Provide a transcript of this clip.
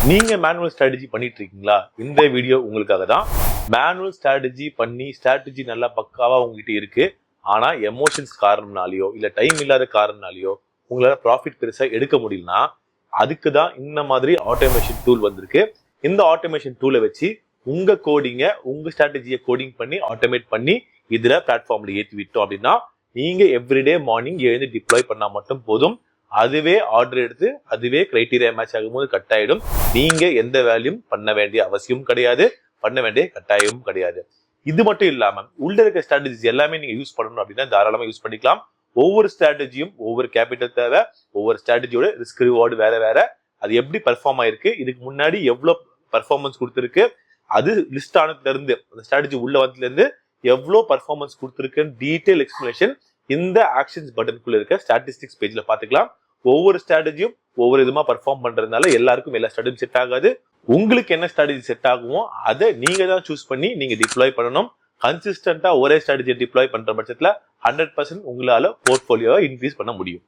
நீங்க manual strategy பண்ணிட்டு இருக்கீங்களா? இந்த வீடியோ உங்களுக்காக தான். மேனுவல் ஸ்ட்ராட்டஜி பண்ணி ஸ்ட்ராட்டஜி நல்லா பக்காவா உங்ககிட்ட இருக்கு. ஆனா எமோஷன்ஸ் காரணம்னாலயோ இல்ல டைம் இல்லாத காரணம்னாலயோ உங்களால ப்ராஃபிட் பெருசா எடுக்க முடியலன்னா அதுக்கு தான் இந்த மாதிரி ஆட்டோமேஷன் டூல் வந்திருக்கு. இந்த ஆட்டோமேஷன் டூலை வச்சு உங்க கோடிங்க உங்க ஸ்ட்ராட்டஜியை கோடிங் பண்ணி ஆட்டோமேட் பண்ணி இதுல பிளாட்ஃபார்ம்ல ஏற்றி விட்டோம் அப்படின்னா நீங்க எவ்ரிடே மார்னிங் எழுந்து டிப்ளாய் பண்ணா மட்டும் போதும். அதுவே ஆர்டர் எடுத்து அதுவே கிரைட்டீரியா மேட்ச் ஆகும்போது கட் ஆயிடும். நீங்க எந்த வேலையும் பண்ண வேண்டிய அவசியம் கிடையாது, பண்ண வேண்டிய கட்டாயமும் கிடையாது. இது மட்டும் இல்லாம உள்ள இருக்க ஸ்ட்ராட்டஜிஸ் எல்லாமே நீங்க யூஸ் பண்ணணும் அப்படின்னா தாராளமா யூஸ் பண்ணிக்கலாம். ஒவ்வொரு ஸ்ட்ராட்டஜியும் ஒவ்வொரு கேபிட்டல் தேவை, ஒவ்வொரு ஸ்ட்ராட்டஜியோட ரிஸ்க் ரிவார்டு வேற வேற, அது எப்படி பர்ஃபார்ம் ஆயிருக்கு, இதுக்கு முன்னாடி எவ்வளவு பர்ஃபார்மன்ஸ் கொடுத்துருக்கு, அது லிஸ்ட் ஆனதுல இருந்து அந்த ஸ்ட்ராட்டஜி உள்ள வந்ததுல இருந்து எவ்வளவு பர்ஃபார்மன்ஸ் கொடுத்துருக்குன்னு டீடைல் எக்ஸ்பிளனேஷன் இந்த ஆக்ஷன்ஸ் பட்டனுக்குள்ள இருக்க ஸ்டாட்டிஸ்டிக்ஸ் பேஜ்ல பாத்துக்கலாம். ஒவ்வொரு ஸ்ட்ராட்டஜியும் ஒவ்வொரு விதமா பர்ஃபார்ம் பண்றதுனால எல்லாருக்கும் எல்லா ஸ்ட்ராட்டஜியும் செட் ஆகாது. உங்களுக்கு என்ன ஸ்ட்ராட்டஜி செட் ஆகுமோ அதை நீங்க தான் சூஸ் பண்ணி நீங்க டிப்ளாய் பண்ணணும். கன்சிஸ்டன்டா ஒரே ஸ்ட்ராட்டஜியை டிப்ளாய் பண்ற பட்சத்துல 100% உங்களால போர்ட்போலியோவை இன்க்ரீஸ் பண்ண முடியும்.